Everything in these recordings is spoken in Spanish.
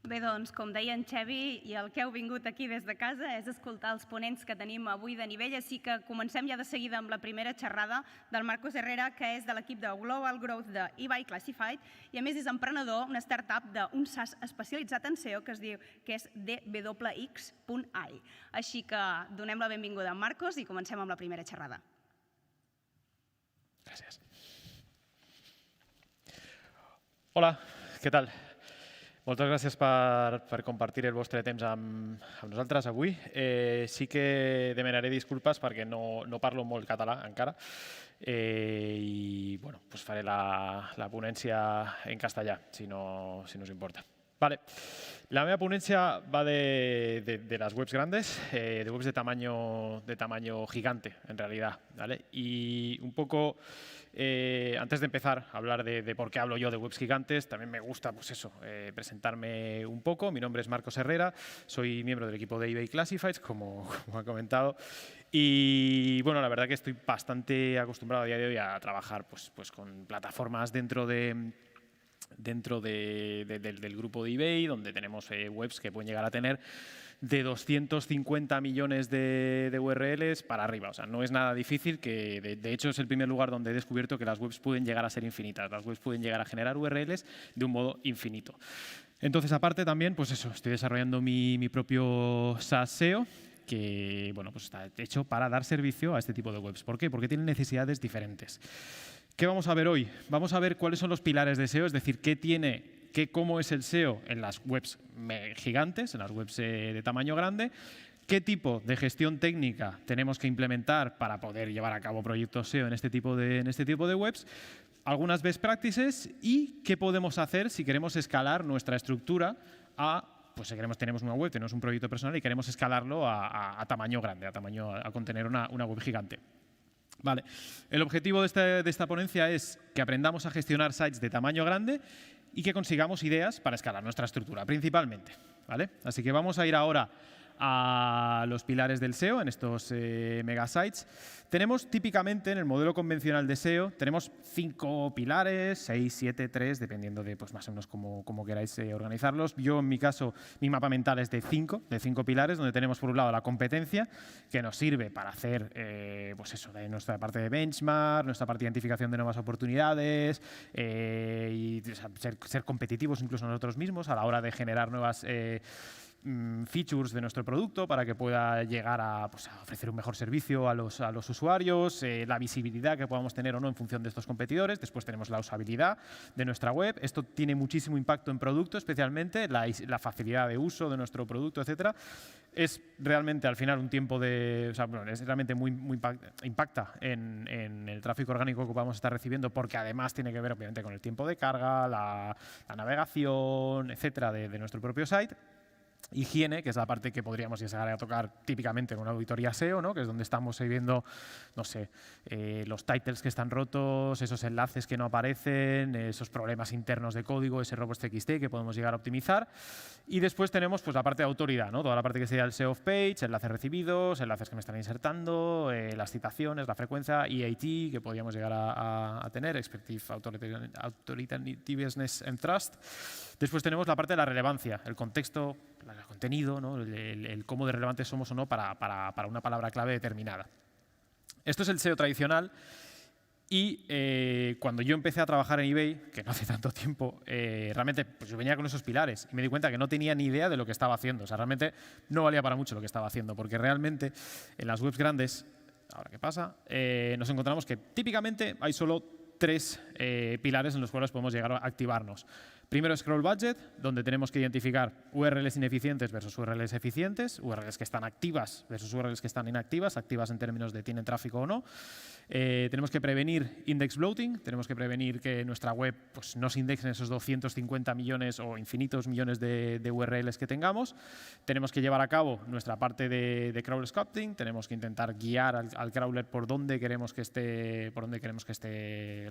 Bé, doncs, com deia en Xevi, i el que heu vingut aquí des de casa és escoltar els ponents que tenim avui de nivell, així que comencem ja de seguida amb la primera xerrada del Marcos Herrera, que és de l'equip de Global Growth d'eBay Classified, i a més és emprenedor, una startup d'un SaaS especialitzat en SEO que és DWX.ai. Així que donem la benvinguda a Marcos i comencem amb la primera xerrada. Gràcies. Hola, què tal? Moltes gràcies per compartir el vostre temps amb nosaltres avui. Sí que demanaré disculpes perquè no parlo molt català encara i faré la ponència en castellà, si no us importa. La meva ponència va de las webs grandes, de webs de tamaño gigante, en realidad. Y un poco, antes de empezar a hablar de por qué hablo yo de webs gigantes, también me gusta presentarme un poco. Mi nombre es Marcos Herrera, soy miembro del equipo de eBay Classifieds, como ha comentado. Y bueno, la verdad que estoy bastante acostumbrado a día de hoy a trabajar con plataformas dentro del grupo de eBay, donde tenemos webs que pueden llegar a tener de 250 millones de URLs para arriba. O sea, no es nada difícil, que de hecho es el primer lugar donde he descubierto que las webs pueden llegar a ser infinitas. Las webs pueden llegar a generar URLs de un modo infinito. Entonces, aparte también, estoy desarrollando mi propio SaaS SEO, que está hecho para dar servicio a este tipo de webs. ¿Por qué? Porque tienen necesidades diferentes. ¿Qué vamos a ver hoy? Vamos a ver cuáles son los pilares de SEO, es decir, cómo es el SEO en las webs gigantes, en las webs de tamaño grande, qué tipo de gestión técnica tenemos que implementar para poder llevar a cabo proyectos SEO en este tipo de webs, algunas best practices y qué podemos hacer si queremos escalar nuestra estructura si tenemos una web, tenemos un proyecto personal y queremos escalarlo a tamaño grande, a contener una web gigante. Vale. El objetivo de esta ponencia es que aprendamos a gestionar sites de tamaño grande y que consigamos ideas para escalar nuestra estructura, principalmente. ¿Vale? Así que vamos a ir ahora a los pilares del SEO en estos megasites. Tenemos típicamente en el modelo convencional de SEO, tenemos 5 pilares, 6, 7, 3, dependiendo de más o menos cómo queráis organizarlos. Yo, en mi caso, mi mapa mental es de 5 pilares, donde tenemos por un lado la competencia, que nos sirve para hacer de nuestra parte de benchmark, nuestra parte de identificación de nuevas oportunidades y ser competitivos incluso nosotros mismos a la hora de generar nuevas features de nuestro producto para que pueda llegar a ofrecer un mejor servicio a los usuarios, la visibilidad que podamos tener o no en función de estos competidores. Después tenemos la usabilidad de nuestra web. Esto tiene muchísimo impacto en producto, especialmente la facilidad de uso de nuestro producto, etcétera. Es realmente al final un tiempo es realmente muy impacta en el tráfico orgánico que vamos a estar recibiendo, porque además tiene que ver obviamente con el tiempo de carga, la navegación, etcétera, de nuestro propio site. Higiene, que es la parte que podríamos llegar a tocar típicamente en una auditoría SEO, ¿no? Que es donde estamos viendo, los titles que están rotos, esos enlaces que no aparecen, esos problemas internos de código, ese robots.txt que podemos llegar a optimizar. Y después tenemos la parte de autoridad, ¿no? Toda la parte que sería el SEO of page, enlaces recibidos, enlaces que me están insertando, las citaciones, la frecuencia, EAT, que podríamos llegar a tener, Expected Authoritativeness and Trust. Después tenemos la parte de la relevancia, el contexto, el contenido, ¿no? el cómo de relevantes somos o no para una palabra clave determinada. Esto es el SEO tradicional y cuando yo empecé a trabajar en eBay, que no hace tanto tiempo, realmente yo venía con esos pilares y me di cuenta que no tenía ni idea de lo que estaba haciendo. O sea, realmente no valía para mucho lo que estaba haciendo, porque realmente en las webs grandes, ahora qué pasa, nos encontramos que típicamente hay solo 3 pilares en los cuales podemos llegar a activarnos. Primero, Scroll Budget, donde tenemos que identificar URLs ineficientes versus URLs eficientes, URLs que están activas versus URLs que están inactivas, activas en términos de tienen tráfico o no. Tenemos que prevenir index bloating, tenemos que prevenir que nuestra web no se indexen esos 250 millones o infinitos millones de URLs que tengamos. Tenemos que llevar a cabo nuestra parte de crawler sculpting, tenemos que intentar guiar al crawler por dónde queremos que esté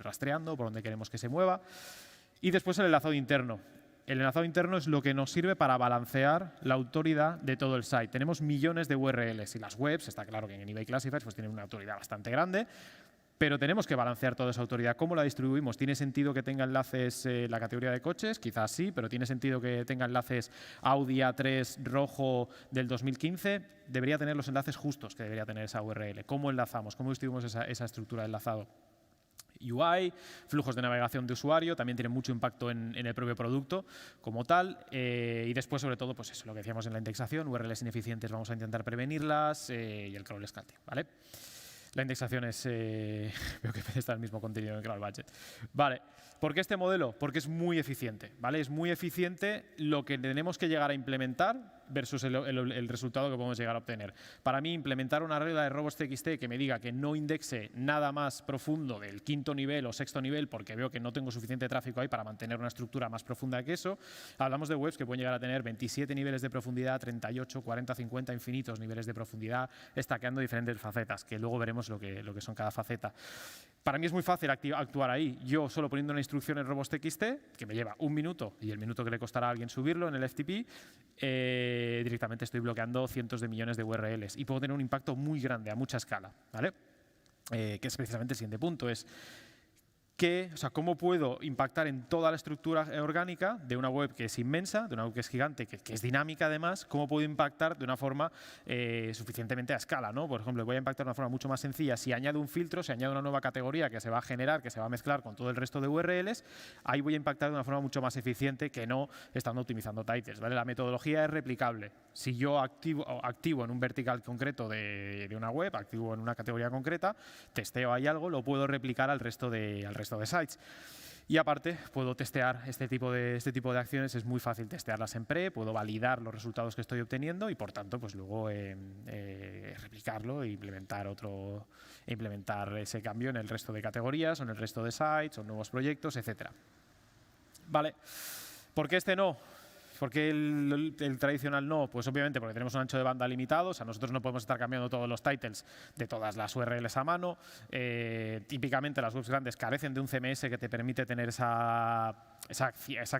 rastreando, por dónde queremos que se mueva. Y después el enlazado interno. El enlazado interno es lo que nos sirve para balancear la autoridad de todo el site. Tenemos millones de URLs y las webs, está claro que en eBay Classifieds tienen una autoridad bastante grande, Pero tenemos que balancear toda esa autoridad. ¿Cómo la distribuimos? ¿Tiene sentido que tenga enlaces la categoría de coches? Quizás sí, pero ¿tiene sentido que tenga enlaces Audi A3 rojo del 2015? Debería tener los enlaces justos que debería tener esa URL. ¿Cómo enlazamos? ¿Cómo distribuimos esa estructura de enlazado? UI, flujos de navegación de usuario, también tienen mucho impacto en el propio producto como tal. Y después, sobre todo, pues eso, lo que decíamos en la indexación, URLs ineficientes vamos a intentar prevenirlas y el crawl scanning, ¿vale? La indexación es, veo que está el mismo contenido en Crawl Budget. Vale, ¿por qué este modelo? Porque es muy eficiente, ¿vale? Es muy eficiente lo que tenemos que llegar a implementar versus el resultado que podemos llegar a obtener. Para mí, implementar una regla de robots.txt que me diga que no indexe nada más profundo del 5º nivel o 6º nivel porque veo que no tengo suficiente tráfico ahí para mantener una estructura más profunda que eso. Hablamos de webs que pueden llegar a tener 27 niveles de profundidad, 38, 40, 50, infinitos niveles de profundidad, stackeando diferentes facetas, que luego veremos lo que son cada faceta. Para mí es muy fácil actuar ahí. Yo solo poniendo una instrucción en robots.txt, que me lleva 1 minuto y el minuto que le costará a alguien subirlo en el FTP, directamente estoy bloqueando cientos de millones de URLs y puedo tener un impacto muy grande a mucha escala, ¿vale? Que es precisamente el siguiente punto, es cómo puedo impactar en toda la estructura orgánica de una web que es inmensa, de una web que es gigante, que es dinámica además, cómo puedo impactar de una forma suficientemente a escala, ¿no? Por ejemplo, voy a impactar de una forma mucho más sencilla. Si añado un filtro, si añado una nueva categoría que se va a generar, que se va a mezclar con todo el resto de URLs, ahí voy a impactar de una forma mucho más eficiente que no estando optimizando titles, ¿vale? La metodología es replicable. Si yo activo en un vertical concreto de una web, activo en una categoría concreta, testeo ahí algo, lo puedo replicar al resto de sites. Y aparte, puedo testear este tipo de acciones, es muy fácil testearlas en pre, puedo validar los resultados que estoy obteniendo y, por tanto, pues luego replicarlo e implementar ese cambio en el resto de categorías o en el resto de sites o nuevos proyectos, etc. Vale. ¿Por qué este no? ¿Por qué el tradicional no? Pues obviamente porque tenemos un ancho de banda limitado, o sea, nosotros no podemos estar cambiando todos los titles de todas las URLs a mano. Típicamente las webs grandes carecen de un CMS que te permite tener esa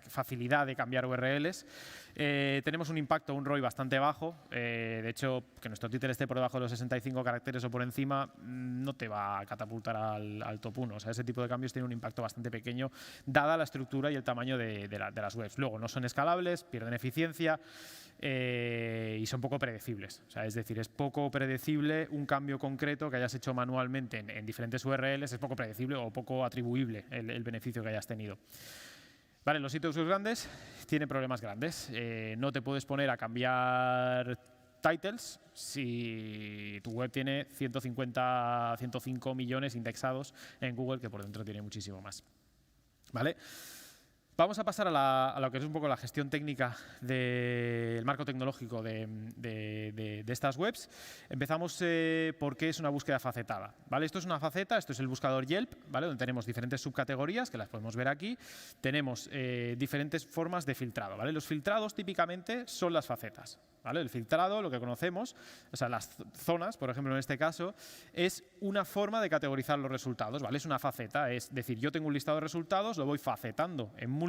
facilidad de cambiar URLs. Tenemos un impacto, un ROI bastante bajo. De hecho, que nuestro título esté por debajo de los 65 caracteres o por encima no te va a catapultar al top 1. O sea, ese tipo de cambios tiene un impacto bastante pequeño, dada la estructura y el tamaño de las webs. Luego, no son escalables, pierden eficiencia y son poco predecibles. O sea, es decir, es poco predecible un cambio concreto que hayas hecho manualmente en diferentes URLs, es poco predecible o poco atribuible el beneficio que hayas tenido. Vale, los sitios web grandes tienen problemas grandes. No te puedes poner a cambiar titles si tu web tiene 105 millones indexados en Google, que por dentro tiene muchísimo más. ¿Vale? Vamos a pasar a lo que es un poco la gestión técnica del marco tecnológico de estas webs. Empezamos por qué es una búsqueda facetada, ¿vale? Esto es una faceta, esto es el buscador Yelp, ¿vale? Donde tenemos diferentes subcategorías, que las podemos ver aquí. Tenemos diferentes formas de filtrado, ¿vale? Los filtrados típicamente son las facetas, ¿vale? El filtrado, lo que conocemos, o sea, las zonas, por ejemplo, en este caso, es una forma de categorizar los resultados, ¿vale? Es una faceta, es decir, yo tengo un listado de resultados, lo voy facetando en múltiples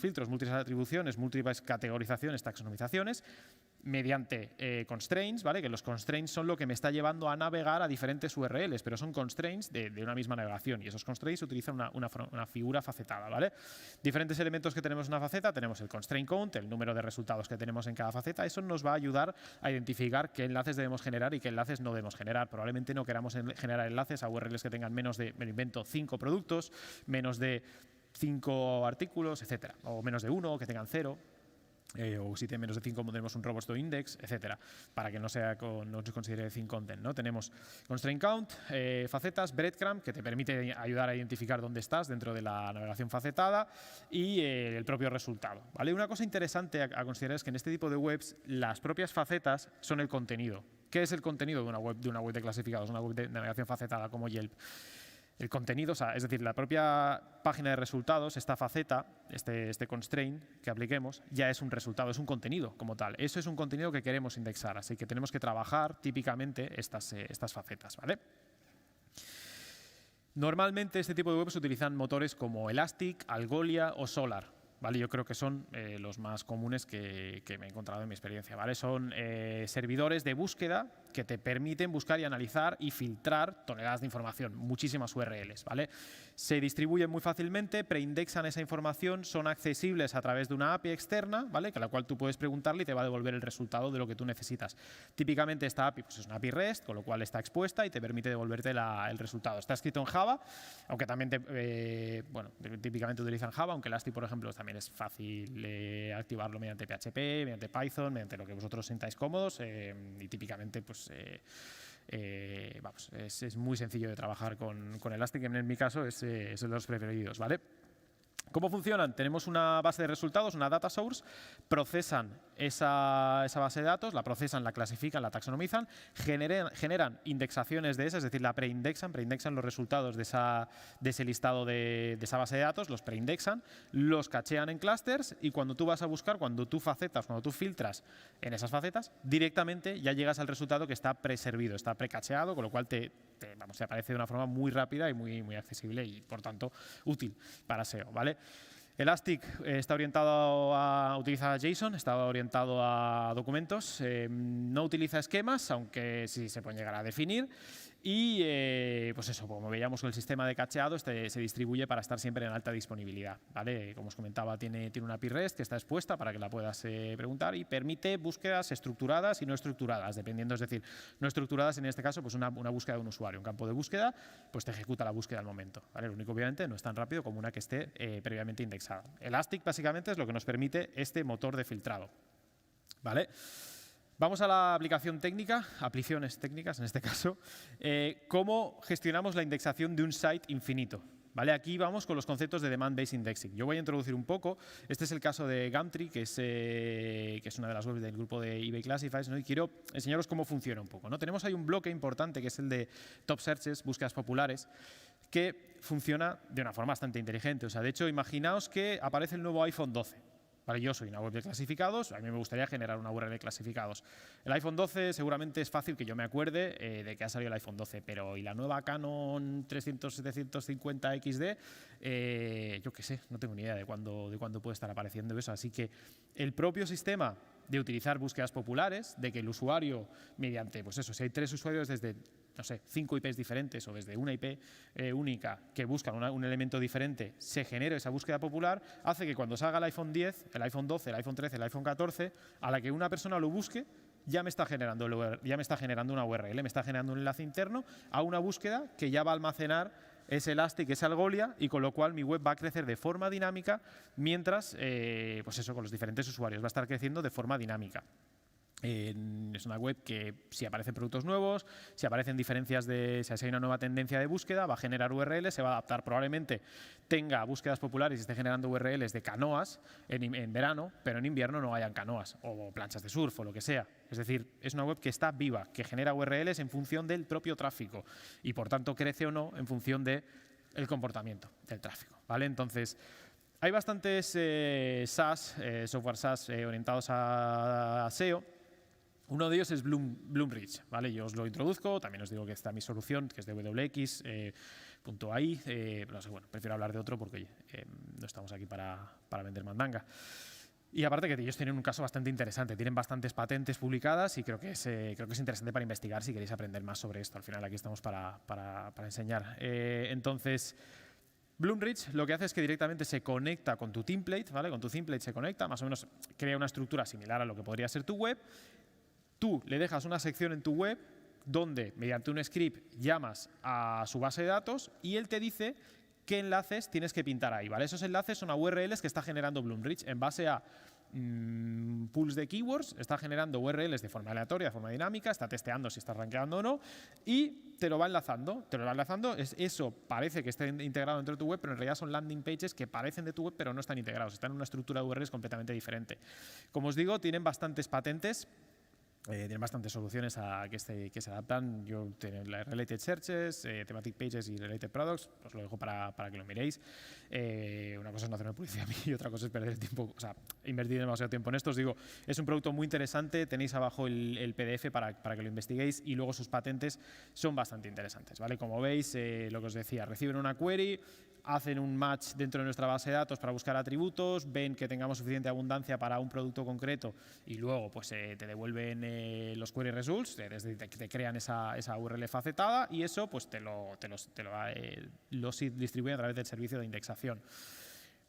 filtros, múltiples atribuciones, múltiples categorizaciones, taxonomizaciones, mediante constraints, ¿vale? Que los constraints son lo que me está llevando a navegar a diferentes URLs, pero son constraints de una misma navegación y esos constraints utilizan una figura facetada, ¿vale? Diferentes elementos que tenemos en una faceta, tenemos el constraint count, el número de resultados que tenemos en cada faceta. Eso nos va a ayudar a identificar qué enlaces debemos generar y qué enlaces no debemos generar. Probablemente no queramos generar enlaces a URLs que tengan menos de, me invento, 5 productos, menos de 5 artículos, etcétera, o menos de 1, que tengan 0. O si tiene menos de 5 tenemos un robots.index, etcétera, para que no se considere thin content, ¿no? Tenemos constraint count, facetas, breadcrumb, que te permite ayudar a identificar dónde estás dentro de la navegación facetada y el propio resultado, ¿vale? Una cosa interesante a considerar es que en este tipo de webs las propias facetas son el contenido. ¿Qué es el contenido de una web de clasificados, una web de navegación facetada como Yelp? El contenido, o sea, es decir, la propia página de resultados, esta faceta, este constraint que apliquemos, ya es un resultado, es un contenido como tal. Eso es un contenido que queremos indexar, así que tenemos que trabajar típicamente estas facetas, ¿vale? Normalmente este tipo de webs utilizan motores como Elastic, Algolia o Solar. ¿vale? Yo creo que son los más comunes que me he encontrado en mi experiencia, ¿vale? Son servidores de búsqueda que te permiten buscar y analizar y filtrar toneladas de información, muchísimas URLs, ¿vale? Se distribuyen muy fácilmente, preindexan esa información, son accesibles a través de una API externa, ¿vale? Que a la cual tú puedes preguntarle y te va a devolver el resultado de lo que tú necesitas. Típicamente esta API pues es una API REST, con lo cual está expuesta y te permite devolverte el resultado. Está escrito en Java, aunque también típicamente utilizan Java, aunque Elastic, por ejemplo, también es fácil activarlo mediante PHP, mediante Python, mediante lo que vosotros sintáis cómodos y típicamente pues es muy sencillo de trabajar con Elastic, en mi caso es de los preferidos, ¿vale? ¿Cómo funcionan? Tenemos una base de resultados, una data source, procesan esa base de datos, la procesan, la clasifican, la taxonomizan, generan indexaciones de esa, es decir, la preindexan los resultados de ese listado de esa base de datos, los preindexan, los cachean en clusters y cuando tú vas a buscar, cuando tú filtras en esas facetas, directamente ya llegas al resultado que está preservido, está precacheado, con lo cual te aparece de una forma muy rápida y muy accesible y, por tanto, útil para SEO, ¿vale? Elastic está orientado utiliza JSON, está orientado a documentos, no utiliza esquemas, aunque sí se pueden llegar a definir. Y pues eso, como veíamos con el sistema de cacheado, se distribuye para estar siempre en alta disponibilidad, ¿vale? Como os comentaba, tiene una API REST que está expuesta para que la puedas preguntar y permite búsquedas estructuradas y no estructuradas, dependiendo, es decir, no estructuradas en este caso, pues una búsqueda de un usuario, un campo de búsqueda, pues te ejecuta la búsqueda al momento, ¿vale? Lo único, obviamente, no es tan rápido como una que esté previamente indexada. Elastic, básicamente, es lo que nos permite este motor de filtrado, ¿vale? Vamos a la aplicación técnica, aplicaciones técnicas en este caso. ¿Cómo gestionamos la indexación de un site infinito? ¿Vale? Aquí vamos con los conceptos de Demand-Based Indexing. Yo voy a introducir un poco. Este es el caso de Gumtree, que es una de las webs del grupo de eBay Classifieds, ¿no? Y quiero enseñaros cómo funciona un poco, ¿no? Tenemos ahí un bloque importante que es el de Top Searches, búsquedas populares, que funciona de una forma bastante inteligente. O sea, de hecho, imaginaos que aparece el nuevo iPhone 12. Vale, yo soy una web de clasificados, a mí me gustaría generar una URL de clasificados. El iPhone 12 seguramente es fácil que yo me acuerde de que ha salido el iPhone 12, pero ¿y la nueva Canon 300-750 XD? Yo qué sé, no tengo ni idea de cuándo puede estar apareciendo eso. Así que el propio sistema de utilizar búsquedas populares, de que el usuario, mediante, pues eso, si hay 3 usuarios desde, no sé, 5 IPs diferentes o desde una IP única que buscan un elemento diferente, se genere esa búsqueda popular, hace que cuando salga el iPhone 10, el iPhone 12, el iPhone 13, el iPhone 14, a la que una persona lo busque, ya me está generando una URL, me está generando un enlace interno a una búsqueda que ya va a almacenar ese Elastic, ese Algolia, y con lo cual mi web va a crecer de forma dinámica mientras, pues eso, con los diferentes usuarios va a estar creciendo de forma dinámica. Es una web que si aparecen productos nuevos, si aparecen diferencias si hay una nueva tendencia de búsqueda, va a generar URLs, se va a adaptar, probablemente tenga búsquedas populares y esté generando URLs de canoas en verano, pero en invierno no hayan canoas o planchas de surf o lo que sea. Es decir, es una web que está viva, que genera URLs en función del propio tráfico y por tanto crece o no en función del comportamiento del tráfico, ¿vale? Entonces, hay bastantes software SaaS orientados a SEO. Uno de ellos es Bloomreach, ¿vale? Yo os lo introduzco, también os digo que está mi solución, que es de WX.ai, no sé, bueno, prefiero hablar de otro porque oye, no estamos aquí para vender mandanga. Y aparte que ellos tienen un caso bastante interesante, tienen bastantes patentes publicadas y creo que es interesante para investigar si queréis aprender más sobre esto. Al final aquí estamos para enseñar. Entonces, Bloomreach lo que hace es que directamente se conecta con tu template, ¿vale? Con tu template se conecta, más o menos crea una estructura similar a lo que podría ser tu web. Tú le dejas una sección en tu web donde, mediante un script, llamas a su base de datos y él te dice qué enlaces tienes que pintar ahí, ¿vale? Esos enlaces son a URLs que está generando Bloomreach en base a pools de keywords, está generando URLs de forma aleatoria, de forma dinámica, está testeando si está rankeando o no y te lo va enlazando. Eso parece que está integrado dentro de tu web, pero en realidad son landing pages que parecen de tu web, pero no están integrados, están en una estructura de URLs completamente diferente. Como os digo, tienen bastantes patentes. Tienen bastantes soluciones que se adaptan. Yo tengo las Related Searches, Thematic Pages y Related Products, os lo dejo para que lo miréis. Una cosa es no hacerme publicidad a mí y otra cosa es perder el tiempo, o sea, invertir demasiado tiempo en esto. Os digo, es un producto muy interesante, tenéis abajo el PDF para que lo investiguéis y luego sus patentes son bastante interesantes, ¿vale? Como veis, lo que os decía, reciben una query, hacen un match dentro de nuestra base de datos para buscar atributos, ven que tengamos suficiente abundancia para un producto concreto y luego pues, te devuelven los query results, te crean esa URL facetada y eso pues, los distribuyen a través del servicio de indexación.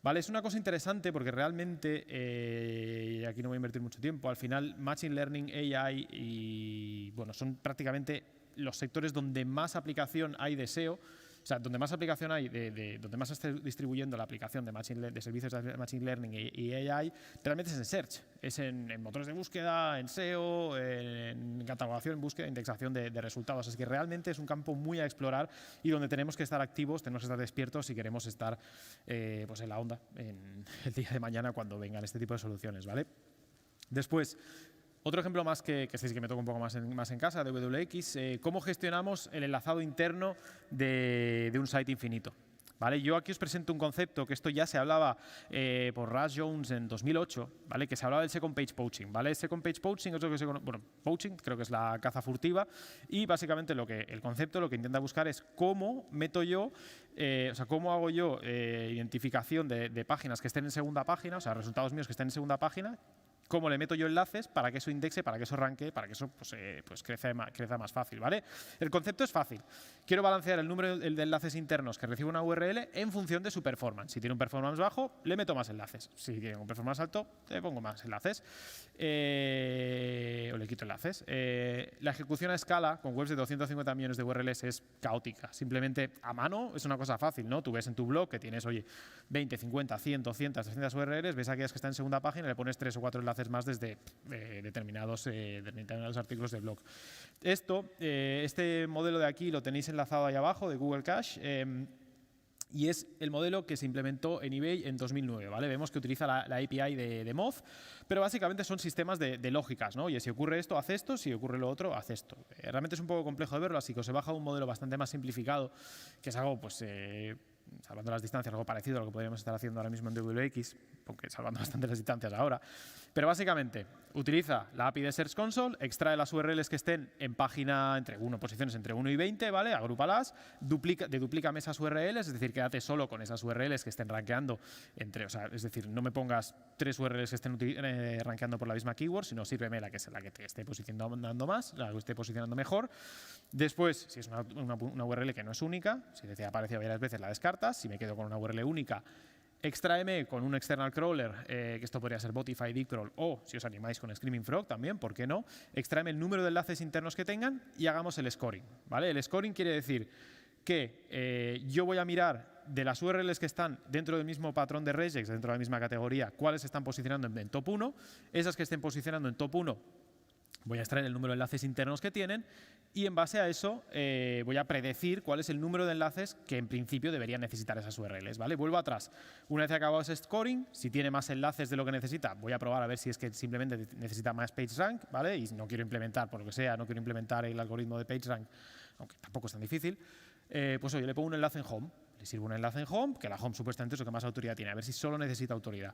Vale, es una cosa interesante porque realmente, y aquí no voy a invertir mucho tiempo, al final Machine Learning, AI y bueno, son prácticamente los sectores donde más aplicación hay de SEO, o sea, donde más aplicación hay, donde más se está distribuyendo la aplicación de servicios de Machine Learning y AI, realmente es en Search, es en motores de búsqueda, en SEO, en catalogación, en búsqueda, indexación de resultados. Así que realmente es un campo muy a explorar y donde tenemos que estar activos, tenemos que estar despiertos si queremos estar pues en la onda en el día de mañana cuando vengan este tipo de soluciones, ¿vale? Después, otro ejemplo más que este sí que me toca un poco más en casa, de WX, cómo gestionamos el enlazado interno de un site infinito. ¿Vale? Yo aquí os presento un concepto que esto ya se hablaba por Russ Jones en 2008, ¿vale? Que se hablaba del Second Page Poaching. ¿Vale? Second Page Poaching es lo que poaching creo que es la caza furtiva y básicamente el concepto lo que intenta buscar es cómo meto yo, o sea, cómo hago yo identificación de páginas que estén en segunda página, o sea, resultados míos que estén en segunda página, cómo le meto yo enlaces para que eso indexe, para que eso ranque, para que eso pues crezca más fácil, ¿vale? El concepto es fácil. Quiero balancear el número de enlaces internos que recibe una URL en función de su performance. Si tiene un performance bajo, le meto más enlaces. Si tiene un performance alto, le pongo más enlaces. O le quito enlaces. La ejecución a escala con webs de 250 millones de URLs es caótica. Simplemente a mano es una cosa fácil, ¿no? Tú ves en tu blog que tienes, oye, 20, 50, 100, 200, 300 URLs, ves aquellas que están en segunda página y le pones 3 o 4 enlaces más desde determinados artículos de blog. Este modelo de aquí lo tenéis enlazado ahí abajo, de Google Cache, y es el modelo que se implementó en eBay en 2009, ¿vale? Vemos que utiliza la API de Moz, pero básicamente son sistemas de lógicas, ¿no? Oye, si ocurre esto, haz esto, si ocurre lo otro, haz esto. Realmente es un poco complejo de verlo, así que os he bajado un modelo bastante más simplificado, que es algo, pues, salvando las distancias, algo parecido a lo que podríamos estar haciendo ahora mismo en WX, aunque salvando bastante las distancias ahora. Pero básicamente utiliza la API de Search Console, extrae las URLs que estén en página posiciones entre 1 y 20, ¿vale? Agrúpalas, duplícame esas URLs, es decir, quédate solo con esas URLs que estén rankeando es decir, no me pongas 3 URLs que estén rankeando por la misma keyword, sino sírveme la que te esté posicionando más, la que esté posicionando mejor. Después, si es una URL que no es única, si te aparece varias veces, la descartas. Si me quedo con una URL única, extráeme con un external crawler, que esto podría ser Botify, Deepcrawl, o si os animáis con Screaming Frog también, ¿por qué no? Extráeme el número de enlaces internos que tengan y hagamos el scoring, ¿vale? El scoring quiere decir que yo voy a mirar de las URLs que están dentro del mismo patrón de regex, dentro de la misma categoría, cuáles se están posicionando en top 1, esas que estén posicionando en top 1 voy a extraer el número de enlaces internos que tienen y en base a eso voy a predecir cuál es el número de enlaces que en principio deberían necesitar esas URLs, ¿vale? Vuelvo atrás. Una vez acabado ese scoring, si tiene más enlaces de lo que necesita, voy a probar a ver si es que simplemente necesita más PageRank, ¿vale? Y no quiero implementar, por lo que sea, no quiero implementar el algoritmo de PageRank, aunque tampoco es tan difícil, pues oye, le pongo un enlace en Home. Le sirvo un enlace en Home, que la Home supuestamente es lo que más autoridad tiene, a ver si solo necesita autoridad.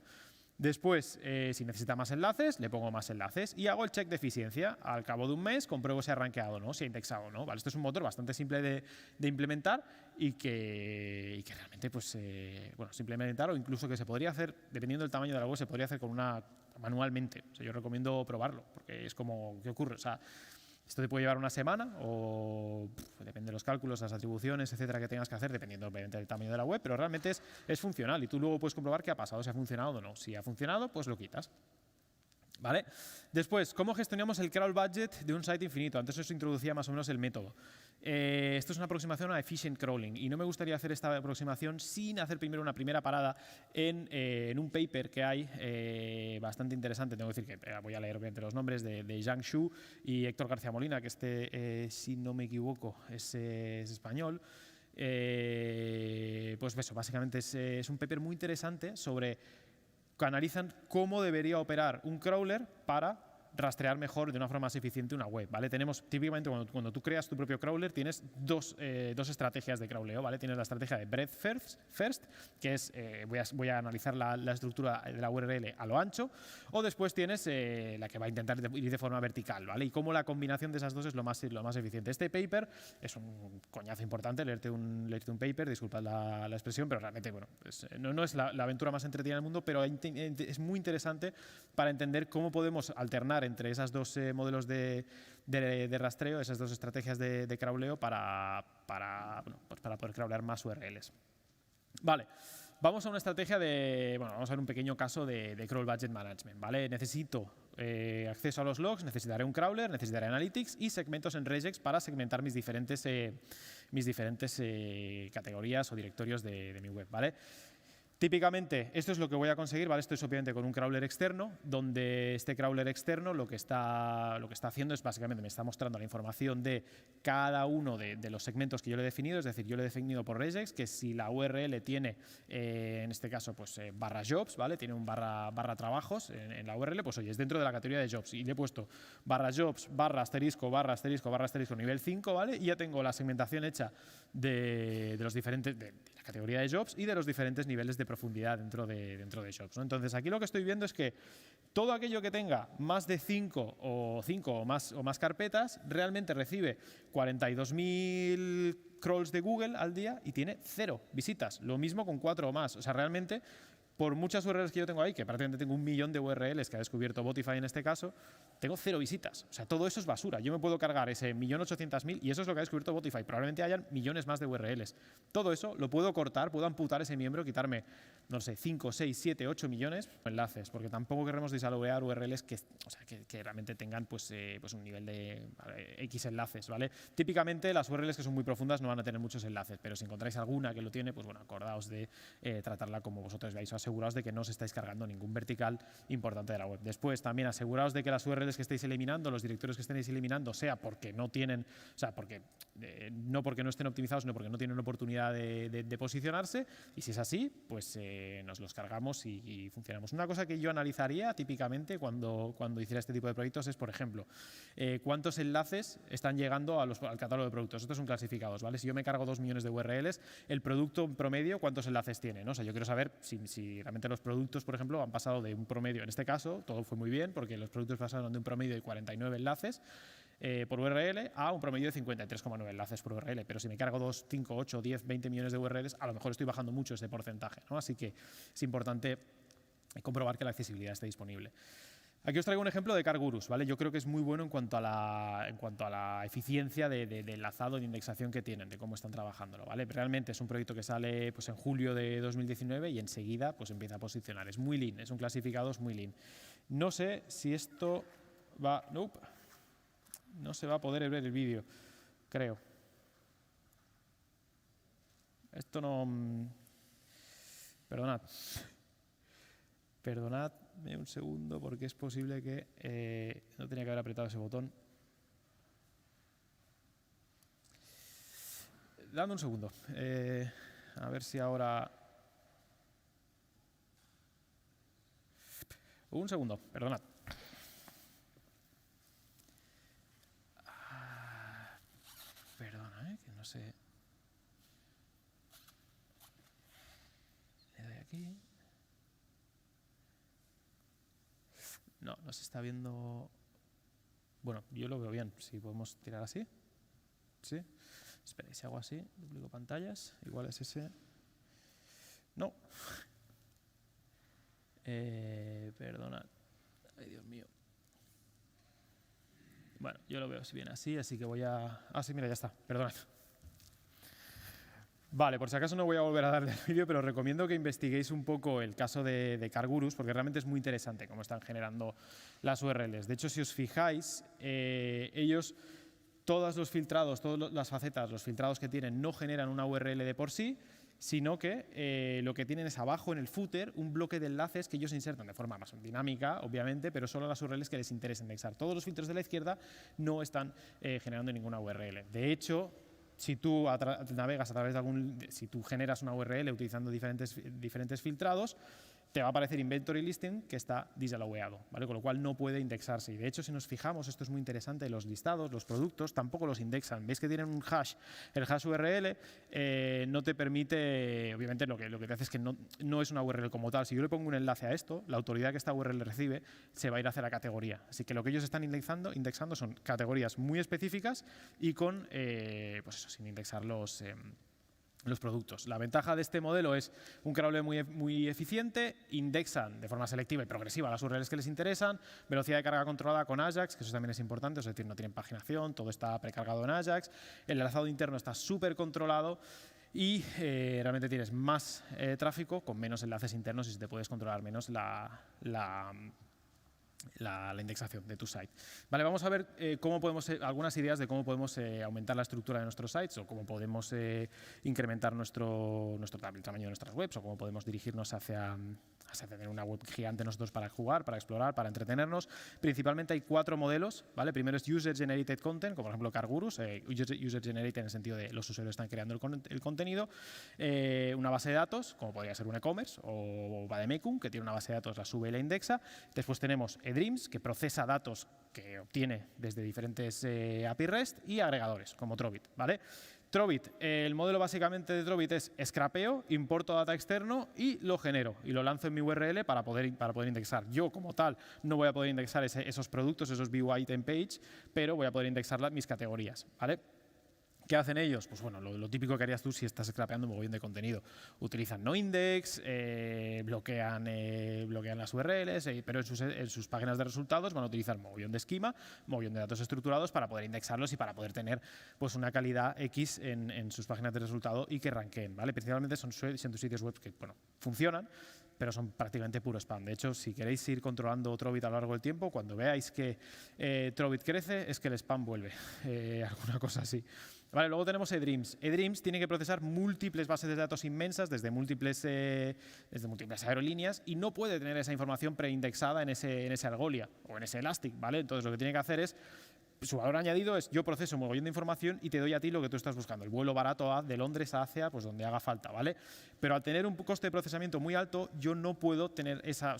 Después, si necesita más enlaces, le pongo más enlaces y hago el check de eficiencia. Al cabo de un mes compruebo si ha rankeado o no, si ha indexado o no. ¿Vale? Esto es un motor bastante simple de implementar y que realmente pues, se implementar o incluso que se podría hacer, dependiendo del tamaño de la web, se podría hacer manualmente. O sea, yo recomiendo probarlo porque es como, ¿qué ocurre? O sea, esto te puede llevar una semana o depende de los cálculos, las atribuciones, etcétera, que tengas que hacer, dependiendo obviamente del tamaño de la web, pero realmente es funcional y tú luego puedes comprobar qué ha pasado, si ha funcionado o no. Si ha funcionado, pues lo quitas. ¿Vale? Después, ¿cómo gestionamos el crawl budget de un site infinito? Antes os introducía más o menos el método. Esto es una aproximación a efficient crawling y no me gustaría hacer esta aproximación sin hacer primero una primera parada en un paper que hay bastante interesante. Tengo que decir que voy a leer obviamente los nombres de Zhang Xu y Héctor García Molina, que si no me equivoco, es español. Pues eso, básicamente es un paper muy interesante sobre que analizan cómo debería operar un crawler para rastrear mejor, de una forma más eficiente, una web, ¿vale? Tenemos, típicamente, cuando tú creas tu propio crawler, tienes dos estrategias de crawleo, ¿vale? Tienes la estrategia de breadth first, que es, voy a analizar la estructura de la URL a lo ancho, o después tienes la que va a intentar ir de forma vertical, ¿vale? Y cómo la combinación de esas dos es lo más eficiente. Este paper es un coñazo importante, leerte un paper, disculpad la expresión, pero realmente, bueno, no es la aventura más entretenida del mundo, pero es muy interesante para entender cómo podemos alternar entre esas dos modelos de rastreo, esas dos estrategias de crawleo para poder crawlear más URLs. Vale. Vamos a una estrategia vamos a ver un pequeño caso de crawl budget management, ¿vale? Necesito acceso a los logs, necesitaré un crawler, necesitaré analytics y segmentos en regex para segmentar mis diferentes categorías o directorios de mi web, ¿vale? Típicamente, esto es lo que voy a conseguir, ¿vale? Esto es obviamente con un crawler externo, donde este crawler externo lo que está haciendo es básicamente me está mostrando la información de cada uno de los segmentos que yo le he definido, es decir, yo le he definido por regex que si la URL tiene, en este caso, pues barra jobs, ¿vale? Tiene un barra trabajos en la URL, pues oye, es dentro de la categoría de jobs y le he puesto barra jobs, barra asterisco, nivel 5, ¿vale? Y ya tengo la segmentación hecha de los diferentes, de la categoría de jobs y de los diferentes niveles de profundidad dentro de jobs, ¿no? Entonces, aquí lo que estoy viendo es que todo aquello que tenga más de 5 o más carpetas realmente recibe 42.000 crawls de Google al día y tiene 0 visitas. Lo mismo con 4 o más. O sea, realmente, por muchas URLs que yo tengo ahí, que prácticamente tengo 1 millón de URLs que ha descubierto Botify en este caso, tengo 0 visitas. O sea, todo eso es basura. Yo me puedo cargar ese 1.800.000 y eso es lo que ha descubierto Botify. Probablemente hayan millones más de URLs. Todo eso lo puedo cortar, puedo amputar ese miembro, quitarme, no sé, 5, 6, 7, 8 millones de enlaces, porque tampoco queremos desalogar URLs que realmente tengan pues un nivel de X enlaces, ¿vale? Típicamente las URLs que son muy profundas no van a tener muchos enlaces, pero si encontráis alguna que lo tiene, pues bueno, acordaos de tratarla como vosotros veáis. Aseguraos de que no os estáis cargando ningún vertical importante de la web. Después, también aseguraos de que las URLs que estéis eliminando, los directorios que estéis eliminando, sea porque no tienen, o sea, no porque no estén optimizados, sino porque no tienen oportunidad de posicionarse. Y si es así, pues nos los cargamos y funcionamos. Una cosa que yo analizaría típicamente cuando hiciera este tipo de proyectos es, por ejemplo, cuántos enlaces están llegando al catálogo de productos. Estos son clasificados, ¿vale? Si yo me cargo 2 millones de URLs, el producto en promedio, ¿cuántos enlaces tiene, ¿no? O sea, yo quiero saber si realmente los productos, por ejemplo, han pasado de un promedio, en este caso, todo fue muy bien, porque los productos pasaron de un promedio de 49 enlaces por URL a un promedio de 53,9 enlaces por URL. Pero si me cargo 2, 5, 8, 10, 20 millones de URLs, a lo mejor estoy bajando mucho ese porcentaje, ¿no? Así que es importante comprobar que la accesibilidad esté disponible. Aquí os traigo un ejemplo de CarGurus, ¿vale? Yo creo que es muy bueno en cuanto a la eficiencia de enlazado y de indexación que tienen, de cómo están trabajándolo, ¿vale? Realmente es un proyecto que sale pues, en julio de 2019 y enseguida pues, empieza a posicionar. Es muy lean, es un clasificado, es muy lean. No sé si esto va... Nope. No se va a poder ver el vídeo, creo. Esto no... Perdonad. Perdonadme un segundo porque es posible que no tenía que haber apretado ese botón. Dame un segundo. A ver si ahora... Un segundo, perdonad. Perdona, que no sé... Le doy aquí... No se está viendo... Bueno, yo lo veo bien. Si podemos tirar así. ¿Sí? Espera, si hago así, duplico pantallas. Igual es ese... No. Perdona. Ay, Dios mío. Bueno, yo lo veo bien así que voy a... Ah, sí, mira, ya está. Perdonad. Vale, por si acaso no voy a volver a darle el vídeo, pero recomiendo que investiguéis un poco el caso de CarGurus, porque realmente es muy interesante cómo están generando las URLs. De hecho, si os fijáis, ellos, todos los filtrados, todas las facetas, los filtrados que tienen, no generan una URL de por sí, sino que lo que tienen es abajo en el footer un bloque de enlaces que ellos insertan de forma más dinámica, obviamente, pero solo las URLs que les interesa indexar. Todos los filtros de la izquierda no están generando ninguna URL. De hecho, si tú navegas a través de si tú generas una URL utilizando diferentes filtrados, te va a aparecer inventory listing que está disallowado, ¿vale? Con lo cual no puede indexarse. Y de hecho, si nos fijamos, esto es muy interesante, los listados, los productos, tampoco los indexan. ¿Veis que tienen un hash? El hash URL no te permite, obviamente lo que te hace es que no es una URL como tal. Si yo le pongo un enlace a esto, la autoridad que esta URL recibe se va a ir hacia la categoría. Así que lo que ellos están indexando son categorías muy específicas y con, pues eso, sin indexar los productos. La ventaja de este modelo es un crawler muy eficiente, indexan de forma selectiva y progresiva las URLs que les interesan, velocidad de carga controlada con Ajax, que eso también es importante, es decir, no tienen paginación, todo está precargado en Ajax, el enlazado interno está súper controlado y realmente tienes más tráfico con menos enlaces internos y se te puedes controlar menos la indexación de tu site. Vale, vamos a ver algunas ideas de cómo podemos aumentar la estructura de nuestros sites o cómo podemos incrementar el tamaño de nuestras webs o cómo podemos dirigirnos hacia tener una web gigante nosotros para jugar, para explorar, para entretenernos. Principalmente hay 4 modelos, ¿vale? Primero es User Generated Content, como por ejemplo CarGurus, User Generated en el sentido de los usuarios están creando el contenido, una base de datos, como podría ser un e-commerce, o Vademecum, que tiene una base de datos, la sube y la indexa. Después tenemos eDreams, que procesa datos que obtiene desde diferentes API REST y agregadores, como Trovit, ¿vale? Trovit, el modelo básicamente de Trovit es scrapeo, importo data externo y lo genero y lo lanzo en mi URL para poder indexar. Yo como tal no voy a poder indexar esos productos, esos view item page, pero voy a poder indexar mis categorías, ¿vale? ¿Qué hacen ellos? Pues bueno, lo típico que harías tú si estás scrapeando un mogollón de contenido. Utilizan noindex, bloquean las URLs, pero en sus páginas de resultados van a utilizar mogollón de esquema, mogollón de datos estructurados para poder indexarlos y para poder tener pues, una calidad X en sus páginas de resultado y que ranqueen, ¿vale? Principalmente son sitios web que bueno, funcionan, pero son prácticamente puro spam. De hecho, si queréis ir controlando Trovit a lo largo del tiempo, cuando veáis que Trovit crece, es que el spam vuelve, alguna cosa así. Vale, luego tenemos eDreams. eDreams tiene que procesar múltiples bases de datos inmensas desde múltiples aerolíneas y no puede tener esa información preindexada en ese Algolia o en ese Elastic, ¿vale? Entonces lo que tiene que hacer es, su valor añadido es yo proceso un mogollón de información y te doy a ti lo que tú estás buscando, el vuelo barato de Londres a Asia, pues donde haga falta, ¿vale? Pero al tener un coste de procesamiento muy alto, yo no puedo tener esa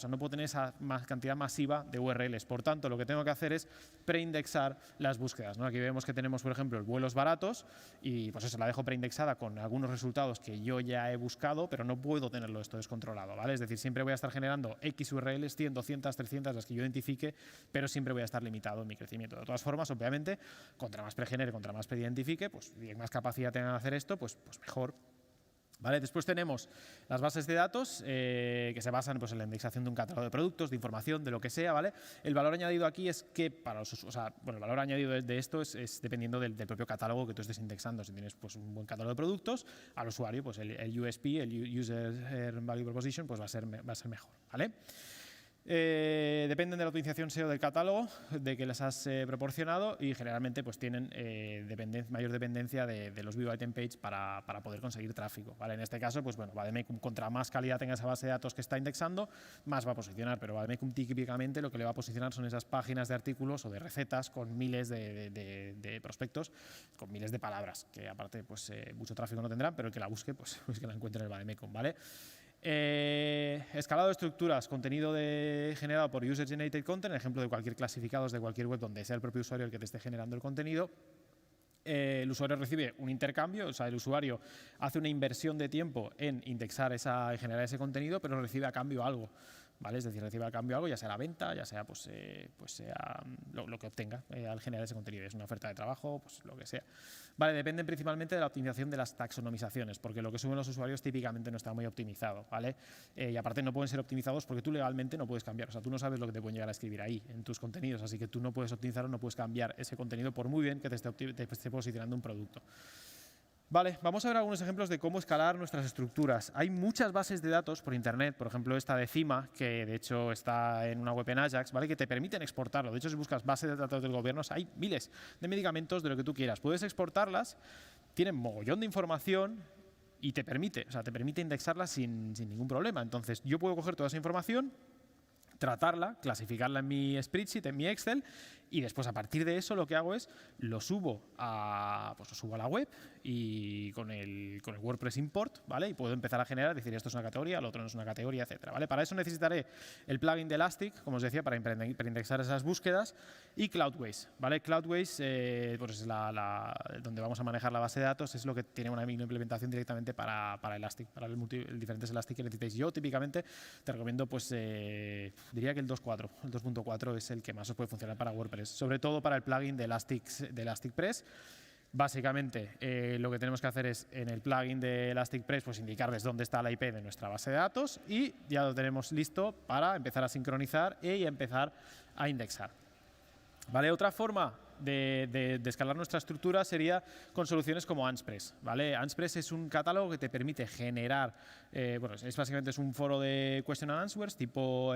cantidad masiva de URLs. Por tanto, lo que tengo que hacer es preindexar las búsquedas, ¿no? Aquí vemos que tenemos, por ejemplo, vuelos baratos y pues eso, la dejo preindexada con algunos resultados que yo ya he buscado, pero no puedo tenerlo esto descontrolado, ¿vale? Es decir, siempre voy a estar generando X URLs, 100, 200, 300, las que yo identifique, pero siempre voy a estar limitado en mi crecimiento. De todas formas, obviamente, contra más pregenere, contra más preidentifique, pues y más capacidad tengan de hacer esto, pues mejor. ¿Vale? Después tenemos las bases de datos que se basan pues, en la indexación de un catálogo de productos, de información, de lo que sea, ¿vale? El valor añadido aquí es que para los el valor añadido de esto es dependiendo del propio catálogo que tú estés indexando. Si tienes pues, un buen catálogo de productos, al usuario pues el USP, el User Value Proposition, pues va a ser mejor, ¿vale? Dependen de la optimización SEO del catálogo de que les has proporcionado y generalmente pues tienen mayor dependencia de los view item page para poder conseguir tráfico, ¿vale? En este caso, pues bueno, Vademecum, contra más calidad tenga esa base de datos que está indexando, más va a posicionar, pero Vademecum típicamente lo que le va a posicionar son esas páginas de artículos o de recetas con miles de prospectos, con miles de palabras, que aparte pues mucho tráfico no tendrán, pero el que la busque, pues que la encuentre en el Vademecum, ¿vale? Escalado de estructuras, contenido generado por User Generated Content, ejemplo de cualquier clasificados de cualquier web donde sea el propio usuario el que te esté generando el contenido. El usuario recibe un intercambio, o sea, el usuario hace una inversión de tiempo en indexar en generar ese contenido, pero recibe a cambio algo, ¿vale? Es decir, recibe a cambio algo, ya sea la venta, ya sea sea lo que obtenga al generar ese contenido. Es una oferta de trabajo, pues lo que sea. Vale, dependen principalmente de la optimización de las taxonomizaciones, porque lo que suben los usuarios típicamente no está muy optimizado, ¿vale? Y aparte no pueden ser optimizados porque tú legalmente no puedes cambiar, o sea, tú no sabes lo que te pueden llegar a escribir ahí en tus contenidos, así que tú no puedes optimizar o no puedes cambiar ese contenido por muy bien que te esté posicionando un producto. Vale, vamos a ver algunos ejemplos de cómo escalar nuestras estructuras. Hay muchas bases de datos por internet, por ejemplo esta de Cima, que de hecho está en una web en Ajax, ¿vale? Que te permiten exportarlo. De hecho, si buscas bases de datos del gobierno, hay miles de medicamentos de lo que tú quieras. Puedes exportarlas, tienen mogollón de información y te permite indexarlas sin ningún problema. Entonces, yo puedo coger toda esa información, tratarla, clasificarla en mi spreadsheet, en mi Excel y después a partir de eso lo que hago es lo subo a la web y con el WordPress import, ¿vale? Y puedo empezar a generar, decir esto es una categoría, lo otro no es una categoría, etcétera, ¿vale? Para eso necesitaré el plugin de Elastic, como os decía, para indexar esas búsquedas, y Cloudways, ¿vale? Cloudways pues es donde vamos a manejar la base de datos, es lo que tiene una implementación directamente para Elastic, para el diferentes Elastic que necesitéis. Yo típicamente te recomiendo, pues diría que el 2.4, el 2.4 es el que más os puede funcionar para WordPress, sobre todo para el plugin de ElasticPress. Básicamente, lo que tenemos que hacer es, en el plugin de ElasticPress, pues indicarles dónde está la IP de nuestra base de datos y ya lo tenemos listo para empezar a sincronizar y empezar a indexar. ¿Vale? Otra forma de escalar nuestra estructura sería con soluciones como Anspress, ¿vale? Anspress es un catálogo que te permite generar, básicamente es un foro de question and answers tipo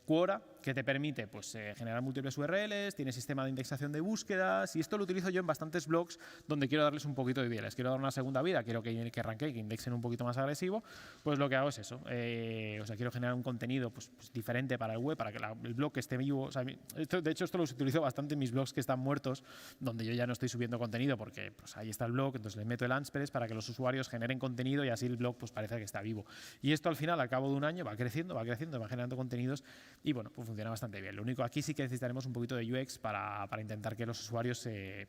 Quora, que te permite pues, generar múltiples URLs, tiene sistema de indexación de búsquedas, y esto lo utilizo yo en bastantes blogs donde quiero darles un poquito de vida, les quiero dar una segunda vida, quiero que arranquen, que indexen un poquito más agresivo, pues lo que hago es eso, quiero generar un contenido pues diferente para el web, para que el blog esté vivo. De hecho, esto lo utilizo bastante en mis blogs que están muertos, donde yo ya no estoy subiendo contenido porque pues, ahí está el blog, entonces le meto el Anspress para que los usuarios generen contenido y así el blog pues parece que está vivo. Y esto al final, al cabo de un año, va creciendo, va generando contenidos y bueno, pues funciona bastante bien. Lo único, aquí sí que necesitaremos un poquito de UX para intentar que los usuarios se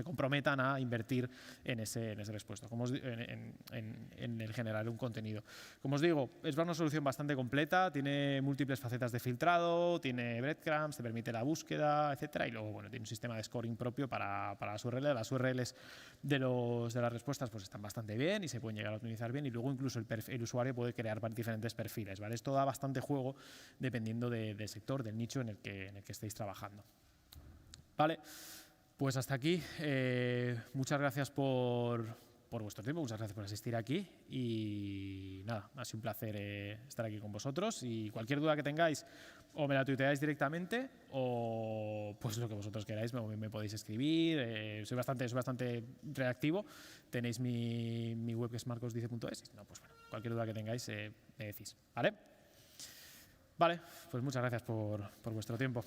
comprometan a invertir en ese respuesto, en el generar un contenido. Como os digo, es una solución bastante completa, tiene múltiples facetas de filtrado, tiene breadcrumbs, te permite la búsqueda, etcétera, y luego bueno, tiene un sistema de scoring propio para las URLs. Las URLs de las respuestas pues están bastante bien y se pueden llegar a optimizar bien, y luego incluso el usuario puede crear diferentes perfiles, ¿vale? Esto da bastante juego dependiendo del sector, del nicho en el que estéis trabajando. Vale, pues hasta aquí. Muchas gracias por vuestro tiempo, muchas gracias por asistir aquí y nada, ha sido un placer estar aquí con vosotros, y cualquier duda que tengáis o me la tuiteáis directamente o pues lo que vosotros queráis, me podéis escribir, soy bastante reactivo, tenéis mi web que es marcosdice.es, no, pues bueno, cualquier duda que tengáis me decís, ¿vale? Vale, pues muchas gracias por vuestro tiempo.